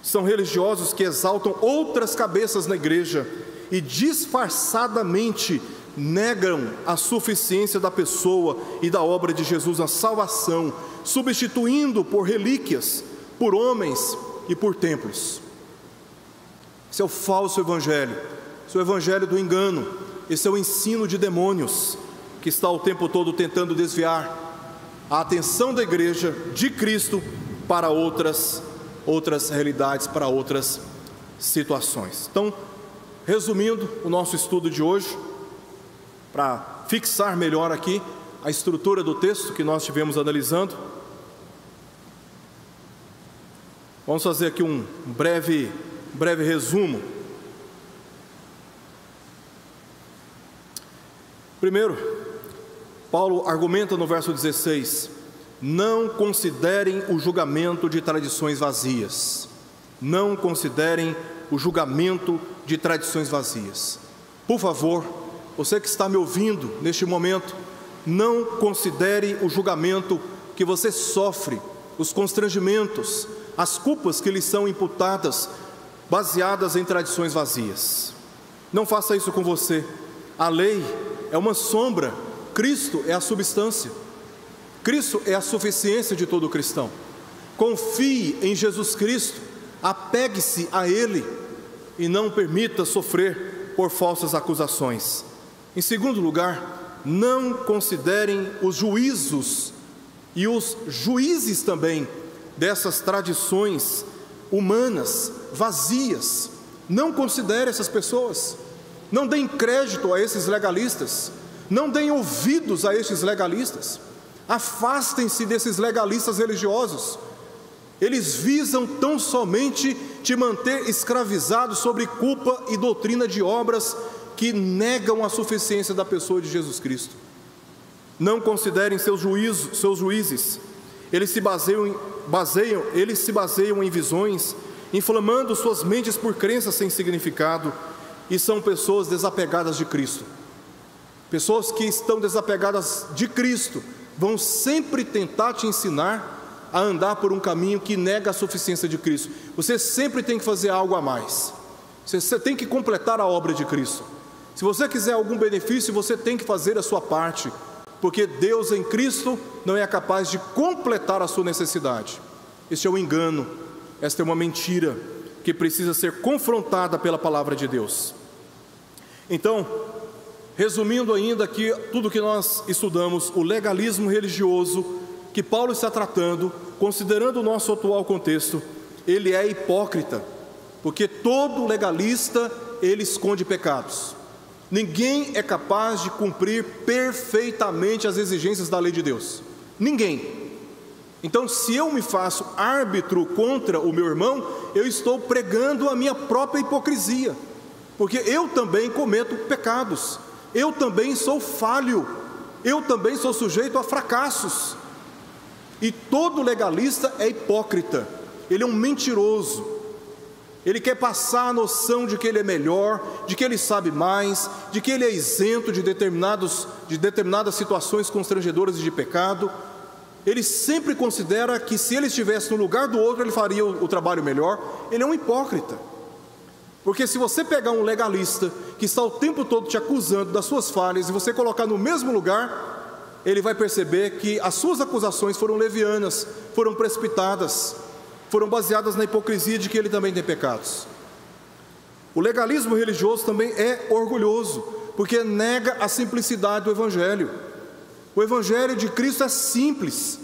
São religiosos que exaltam outras cabeças na igreja e disfarçadamente negam a suficiência da pessoa e da obra de Jesus na salvação, substituindo por relíquias, por homens e por templos. Esse é o falso evangelho, esse é o evangelho do engano, esse é o ensino de demônios, que está o tempo todo tentando desviar a atenção da igreja de Cristo para outras realidades, para outras situações. Então, resumindo o nosso estudo de hoje, para fixar melhor aqui a estrutura do texto que nós estivemos analisando, vamos fazer aqui um breve resumo. Primeiro, Paulo argumenta no verso 16: não considerem o julgamento de tradições vazias. Não considerem o julgamento de tradições vazias. Por favor, você que está me ouvindo neste momento, não considere o julgamento que você sofre, os constrangimentos, as culpas que lhe são imputadas, baseadas em tradições vazias. Não faça isso com você. A lei é uma sombra, Cristo é a substância. Cristo é a suficiência de todo cristão. Confie em Jesus Cristo, apegue-se a Ele e não permita sofrer por falsas acusações. Em segundo lugar, não considerem os juízos e os juízes também dessas tradições humanas, vazias. Não considere essas pessoas, não deem crédito a esses legalistas, não deem ouvidos a estes legalistas, afastem-se desses legalistas religiosos. Eles visam tão somente te manter escravizado sobre culpa e doutrina de obras que negam a suficiência da pessoa de Jesus Cristo. Não considerem seus juízes. Eles se baseiam em visões, inflamando suas mentes por crenças sem significado, e são pessoas desapegadas de Cristo. Pessoas que estão desapegadas de Cristo vão sempre tentar te ensinar a andar por um caminho que nega a suficiência de Cristo. Você sempre tem que fazer algo a mais. Você tem que completar a obra de Cristo. Se você quiser algum benefício, você tem que fazer a sua parte, porque Deus em Cristo não é capaz de completar a sua necessidade. Este é um engano, esta é uma mentira que precisa ser confrontada pela palavra de Deus. Então, resumindo ainda aqui tudo que nós estudamos, o legalismo religioso que Paulo está tratando, considerando o nosso atual contexto, ele é hipócrita, porque todo legalista, ele esconde pecados. Ninguém é capaz de cumprir perfeitamente as exigências da lei de Deus. Ninguém. Então, se eu me faço árbitro contra o meu irmão, eu estou pregando a minha própria hipocrisia, porque eu também cometo pecados, eu também sou falho, eu também sou sujeito a fracassos. E todo legalista é hipócrita, ele é um mentiroso. Ele quer passar a noção de que ele é melhor, de que ele sabe mais, de que ele é isento de determinadas situações constrangedoras e de pecado. Ele sempre considera que se ele estivesse no lugar do outro, ele faria o trabalho melhor. Ele é um hipócrita. Porque se você pegar um legalista que está o tempo todo te acusando das suas falhas e você colocar no mesmo lugar, ele vai perceber que as suas acusações foram levianas, foram precipitadas, foram baseadas na hipocrisia de que ele também tem pecados. O legalismo religioso também é orgulhoso, porque nega a simplicidade do Evangelho. O Evangelho de Cristo é simples.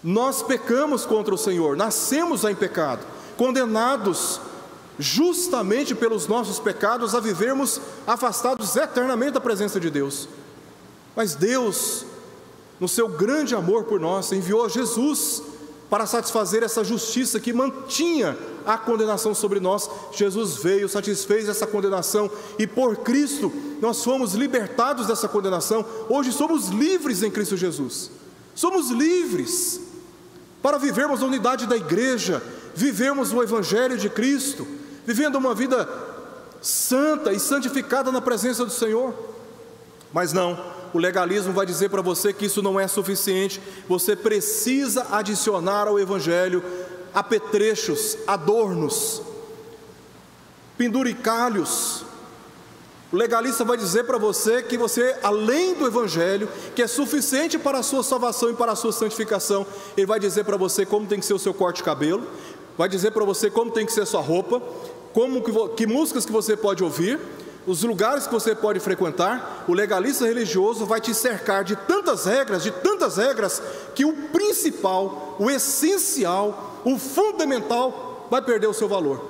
Nós pecamos contra o Senhor, nascemos em pecado, condenados justamente pelos nossos pecados a vivermos afastados eternamente da presença de Deus. Mas Deus, no seu grande amor por nós, enviou Jesus para satisfazer essa justiça que mantinha a condenação sobre nós. Jesus veio, satisfez essa condenação, e por Cristo nós fomos libertados dessa condenação. Hoje somos livres em Cristo Jesus. Somos livres para vivermos a unidade da igreja, vivermos o Evangelho de Cristo, vivendo uma vida santa e santificada na presença do Senhor. Mas não, o legalismo vai dizer para você que isso não é suficiente. Você precisa adicionar ao Evangelho apetrechos, adornos, penduricalhos. O legalista vai dizer para você que você, além do Evangelho, que é suficiente para a sua salvação e para a sua santificação, ele vai dizer para você como tem que ser o seu corte de cabelo, vai dizer para você como tem que ser a sua roupa, que músicas que você pode ouvir, os lugares que você pode frequentar. O legalista religioso vai te cercar de tantas regras, que o principal, o essencial, o fundamental vai perder o seu valor,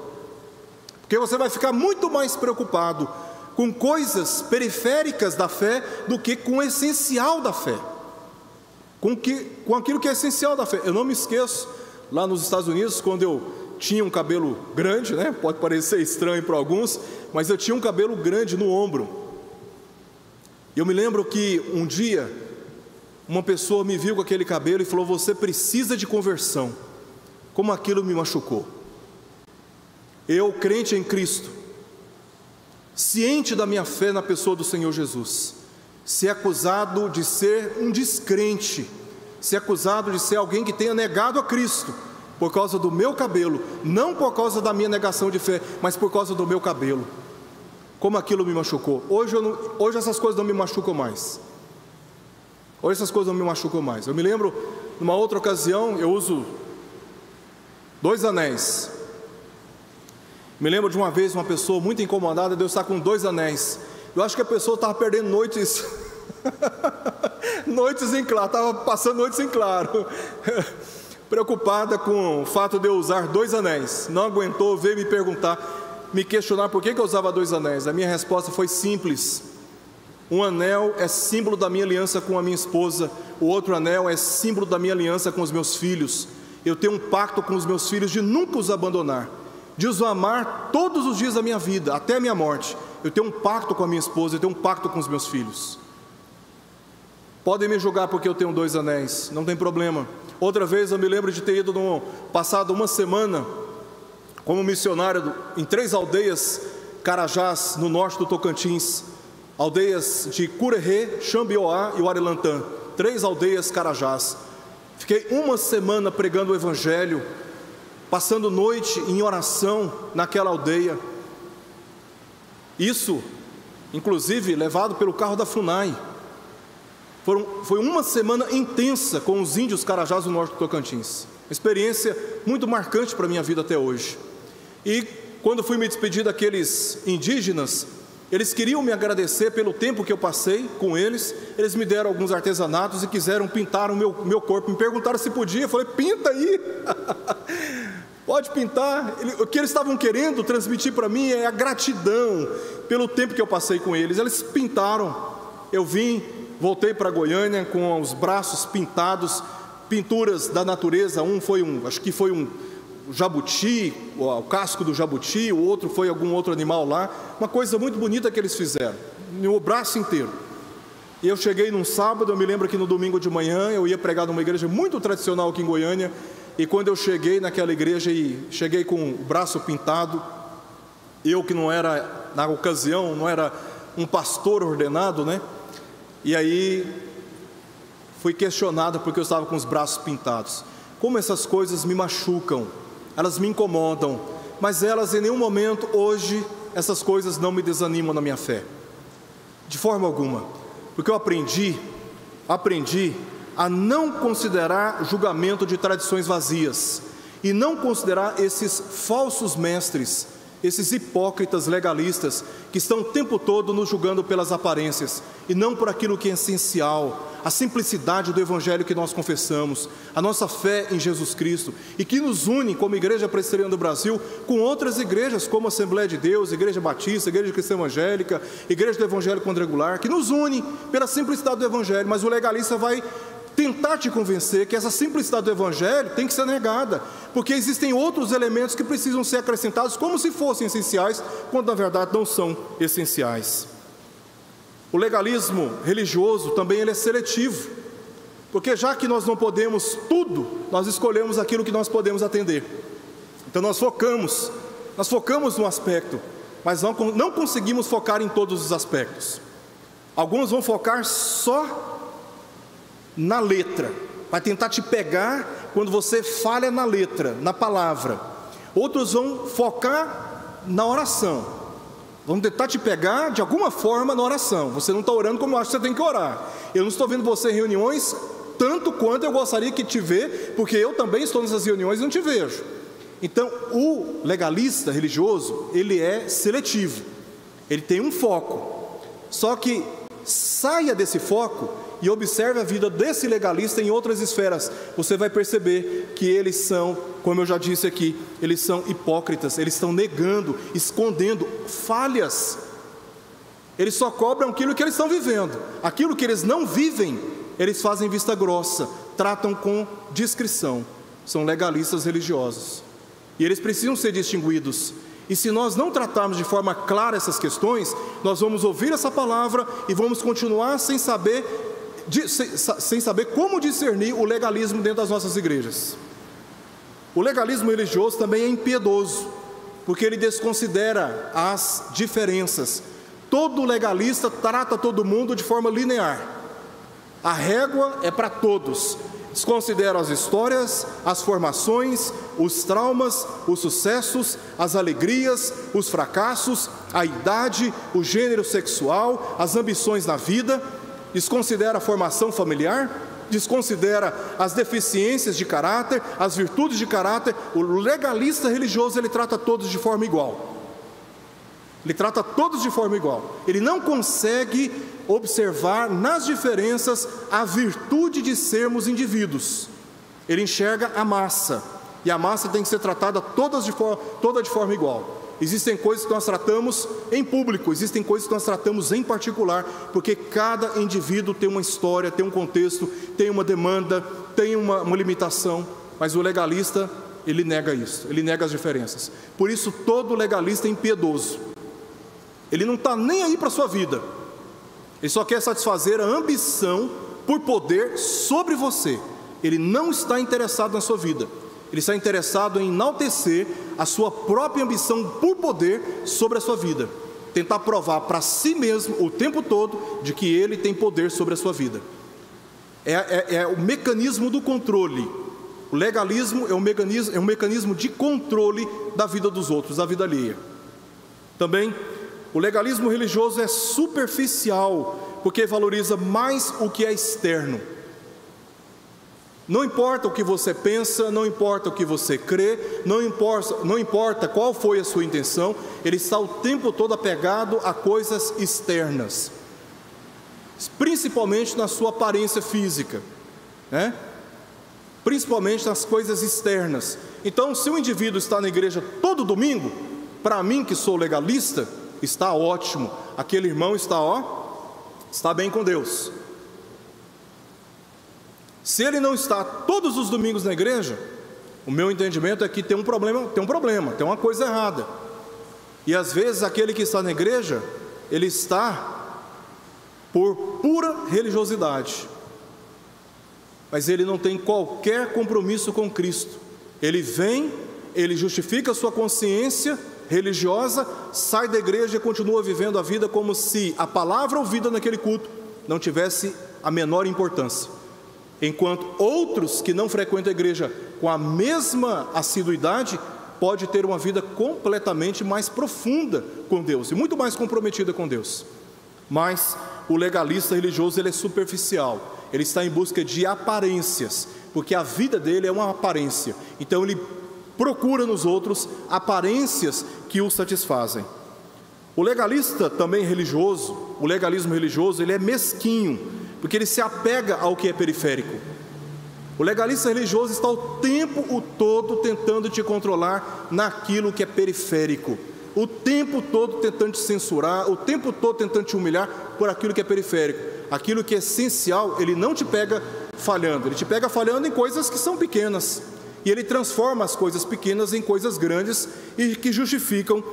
porque você vai ficar muito mais preocupado com coisas periféricas da fé do que com o essencial da fé, com aquilo que é essencial da fé. Eu não me esqueço, lá nos Estados Unidos, quando eu tinha um cabelo grande, né? Pode parecer estranho para alguns, mas eu tinha um cabelo grande no ombro. Eu me lembro que um dia uma pessoa me viu com aquele cabelo e falou: você precisa de conversão. Como aquilo me machucou. Eu, crente em Cristo, ciente da minha fé na pessoa do Senhor Jesus, ser acusado de ser um descrente, ser acusado de ser alguém que tenha negado a Cristo por causa do meu cabelo, não por causa da minha negação de fé, mas por causa do meu cabelo. Como aquilo me machucou. Hoje essas coisas não me machucam mais. Hoje essas coisas não me machucam mais. Eu me lembro, numa outra ocasião, eu uso 2 anéis. Me lembro de uma vez uma pessoa muito incomodada de eu estar com 2 anéis. Eu acho que a pessoa estava perdendo noites noites em claro, estava passando noites em claro, preocupada com o fato de eu usar 2 anéis. Não aguentou, veio me perguntar, me questionar por que eu usava 2 anéis. A minha resposta foi simples: um anel é símbolo da minha aliança com a minha esposa, o outro anel é símbolo da minha aliança com os meus filhos. Eu tenho um pacto com os meus filhos de nunca os abandonar, de os amar todos os dias da minha vida, até a minha morte. Eu tenho um pacto com a minha esposa, eu tenho um pacto com os meus filhos. Podem me julgar porque eu tenho 2 anéis, não tem problema. Outra vez eu me lembro de ter ido passado uma semana como missionário em 3 aldeias Carajás, no norte do Tocantins. Aldeias de Curerê, Xambioá e Uarelantã. 3 aldeias Carajás. Fiquei uma semana pregando o Evangelho, passando noite em oração naquela aldeia. Isso, inclusive, levado pelo carro da FUNAI. Foi uma semana intensa com os índios Carajás do norte do Tocantins. Experiência muito marcante para a minha vida até hoje. E quando fui me despedir daqueles indígenas, eles queriam me agradecer pelo tempo que eu passei com eles. Eles me deram alguns artesanatos e quiseram pintar o meu corpo. Me perguntaram se podia. Eu falei: pinta aí. Pode pintar. O que eles estavam querendo transmitir para mim é a gratidão pelo tempo que eu passei com eles. Eles pintaram. Eu voltei para Goiânia com os braços pintados, pinturas da natureza. Acho que foi um jabuti, o casco do jabuti, o outro foi algum outro animal lá. Uma coisa muito bonita que eles fizeram, no braço inteiro. E eu cheguei num sábado, eu me lembro que no domingo de manhã eu ia pregar numa igreja muito tradicional aqui em Goiânia. E quando eu cheguei naquela igreja e cheguei com o braço pintado, eu que não era, na ocasião, não era um pastor ordenado, né? E aí fui questionado porque eu estava com os braços pintados. Como essas coisas me machucam, elas me incomodam, mas elas em nenhum momento hoje, essas coisas não me desanimam na minha fé, de forma alguma, porque eu aprendi aprendi a não considerar julgamento de tradições vazias e não considerar esses falsos mestres, esses hipócritas legalistas que estão o tempo todo nos julgando pelas aparências e não por aquilo que é essencial, a simplicidade do evangelho que nós confessamos, a nossa fé em Jesus Cristo e que nos une como Igreja Presbiteriana do Brasil com outras igrejas como a Assembleia de Deus, Igreja Batista, Igreja Cristã Evangélica, Igreja do Evangelho Quadrangular, que nos une pela simplicidade do evangelho. Mas o legalista vai tentar te convencer que essa simplicidade do evangelho tem que ser negada, porque existem outros elementos que precisam ser acrescentados como se fossem essenciais, quando na verdade não são essenciais. O legalismo religioso também ele é seletivo, porque já que nós não podemos tudo, nós escolhemos aquilo que nós podemos atender. Então nós focamos no aspecto, mas não conseguimos focar em todos os aspectos. Alguns vão focar só na letra, vai tentar te pegar quando você falha na letra, na palavra. Outros vão focar na oração, vão tentar te pegar de alguma forma na oração. Você não está orando como eu acho que você tem que orar. Eu não estou vendo você em reuniões tanto quanto eu gostaria que te ver, porque eu também estou nessas reuniões e não te vejo. Então o legalista religioso, ele é seletivo, ele tem um foco. Só que saia desse foco e observe a vida desse legalista em outras esferas. Você vai perceber que eles são, como eu já disse aqui, eles são hipócritas, eles estão negando, escondendo falhas. Eles só cobram aquilo que eles estão vivendo. Aquilo que eles não vivem, eles fazem vista grossa, tratam com discrição. São legalistas religiosos. E eles precisam ser distinguidos. E se nós não tratarmos de forma clara essas questões, nós vamos ouvir essa palavra e vamos continuar sem saber como discernir o legalismo dentro das nossas igrejas. O legalismo religioso também é impiedoso, porque ele desconsidera as diferenças. Todo legalista trata todo mundo de forma linear. A régua é para todos. Desconsidera as histórias, as formações, os traumas, os sucessos, as alegrias, os fracassos, a idade, o gênero sexual, as ambições na vida. Desconsidera a formação familiar, desconsidera as deficiências de caráter, as virtudes de caráter. O legalista religioso, ele trata todos de forma igual. Ele trata todos de forma igual. Ele não consegue observar nas diferenças a virtude de sermos indivíduos. Ele enxerga a massa, e a massa tem que ser tratada toda de forma igual. Existem coisas que nós tratamos em público, existem coisas que nós tratamos em particular, porque cada indivíduo tem uma história, tem um contexto, tem uma demanda, tem uma limitação. Mas o legalista, ele nega isso, ele nega as diferenças. Por isso todo legalista é impiedoso. Ele não está nem aí para a sua vida. Ele só quer satisfazer a ambição por poder sobre você. Ele não está interessado na sua vida. Ele está interessado em enaltecer a sua própria ambição por poder sobre a sua vida. Tentar provar para si mesmo o tempo todo de que ele tem poder sobre a sua vida. É o mecanismo do controle. O legalismo é um mecanismo de controle da vida dos outros, da vida alheia. Também, o legalismo religioso é superficial, porque valoriza mais o que é externo. Não importa o que você pensa, não importa o que você crê, não importa qual foi a sua intenção, ele está o tempo todo apegado a coisas externas, principalmente na sua aparência física, né? Principalmente nas coisas externas. Então, se o indivíduo está na igreja todo domingo, para mim que sou legalista, está ótimo, aquele irmão está bem com Deus. Se ele não está todos os domingos na igreja, o meu entendimento é que tem um problema, tem uma coisa errada. E às vezes aquele que está na igreja, ele está por pura religiosidade, mas ele não tem qualquer compromisso com Cristo. Ele vem, ele justifica a sua consciência religiosa, sai da igreja e continua vivendo a vida como se a palavra ouvida naquele culto não tivesse a menor importância. Enquanto outros que não frequentam a igreja com a mesma assiduidade, pode ter uma vida completamente mais profunda com Deus e muito mais comprometida com Deus. Mas o legalista religioso, ele é superficial, ele está em busca de aparências, porque a vida dele é uma aparência. Então ele procura nos outros aparências que o satisfazem. O legalista também religioso, o legalismo religioso, ele é mesquinho, porque ele se apega ao que é periférico. O legalista religioso está o tempo todo tentando te controlar naquilo que é periférico, o tempo todo tentando te censurar, o tempo todo tentando te humilhar por aquilo que é periférico. Aquilo que é essencial, ele não te pega falhando, ele te pega falhando em coisas que são pequenas, e ele transforma as coisas pequenas em coisas grandes e que justificam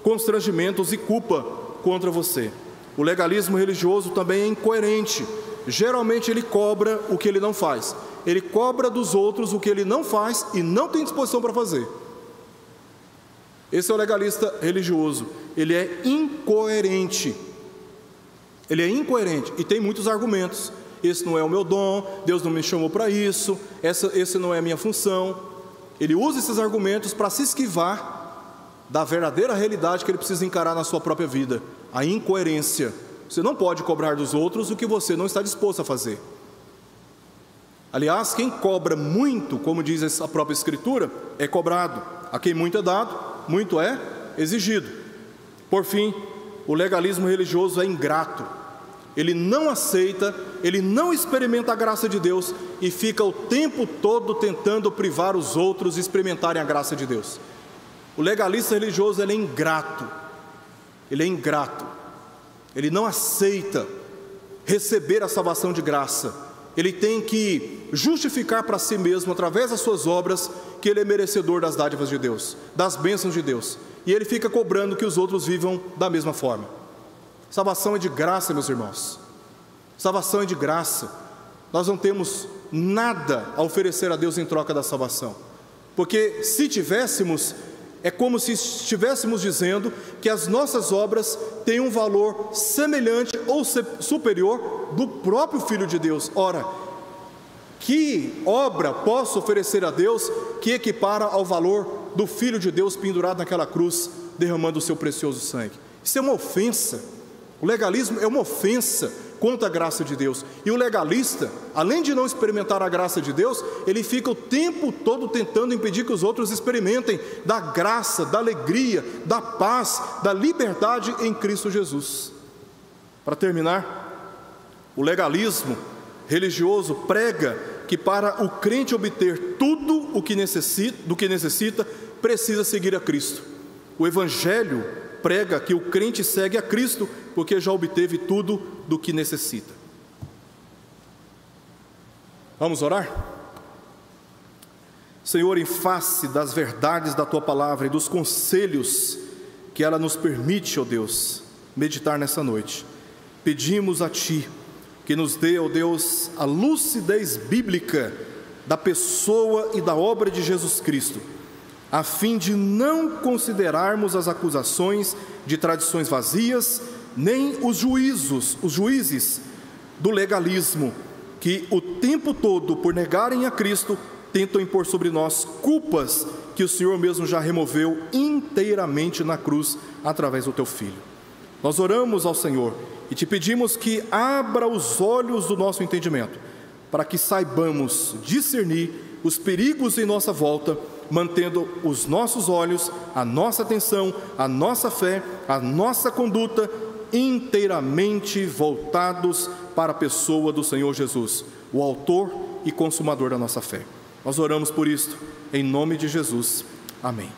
constrangimentos e culpa contra você. O legalismo religioso também é incoerente. Geralmente ele cobra o que ele não faz, ele cobra dos outros o que ele não faz e não tem disposição para fazer. Esse é o legalista religioso, ele é incoerente. Ele é incoerente e tem muitos argumentos. Esse não é o meu dom, Deus não me chamou para isso, esse não é a minha função. Ele usa esses argumentos para se esquivar da verdadeira realidade que ele precisa encarar na sua própria vida, a incoerência. Você não pode cobrar dos outros o que você não está disposto a fazer. Aliás, quem cobra muito, como diz a própria Escritura, é cobrado. A quem muito é dado, muito é exigido. Por fim, o legalismo religioso é ingrato. Ele não aceita, ele não experimenta a graça de Deus e fica o tempo todo tentando privar os outros de experimentarem a graça de Deus. O legalista religioso, ele é ingrato. Ele é ingrato. Ele não aceita receber a salvação de graça. Ele tem que justificar para si mesmo, através das suas obras, que ele é merecedor das dádivas de Deus, das bênçãos de Deus. E ele fica cobrando que os outros vivam da mesma forma. Salvação é de graça, meus irmãos. Salvação é de graça. Nós não temos nada a oferecer a Deus em troca da salvação. Porque se tivéssemos, é como se estivéssemos dizendo que as nossas obras têm um valor semelhante ou superior do próprio Filho de Deus. Ora, que obra posso oferecer a Deus que equipara ao valor do Filho de Deus pendurado naquela cruz, derramando o seu precioso sangue? Isso é uma ofensa. O legalismo é uma ofensa contra a graça de Deus. E o legalista, além de não experimentar a graça de Deus, ele fica o tempo todo tentando impedir que os outros experimentem da graça, da alegria, da paz, da liberdade em Cristo Jesus. Para terminar, o legalismo religioso prega que para o crente obter tudo o que necessita, precisa seguir a Cristo. O Evangelho prega que o crente segue a Cristo porque já obteve tudo do que necessita. Vamos orar? Senhor, em face das verdades da Tua Palavra e dos conselhos que ela nos permite, ó Deus, meditar nessa noite, pedimos a Ti que nos dê, ó Deus, a lucidez bíblica da pessoa e da obra de Jesus Cristo, a fim de não considerarmos as acusações de tradições vazias, nem os juízes do legalismo, que o tempo todo, por negarem a Cristo, tentam impor sobre nós culpas que o Senhor mesmo já removeu inteiramente na cruz, através do Teu Filho. Nós oramos ao Senhor e Te pedimos que abra os olhos do nosso entendimento, para que saibamos discernir os perigos em nossa volta, mantendo os nossos olhos, a nossa atenção, a nossa fé, a nossa conduta inteiramente voltados para a pessoa do Senhor Jesus, o autor e consumador da nossa fé. Nós oramos por isto, em nome de Jesus. Amém.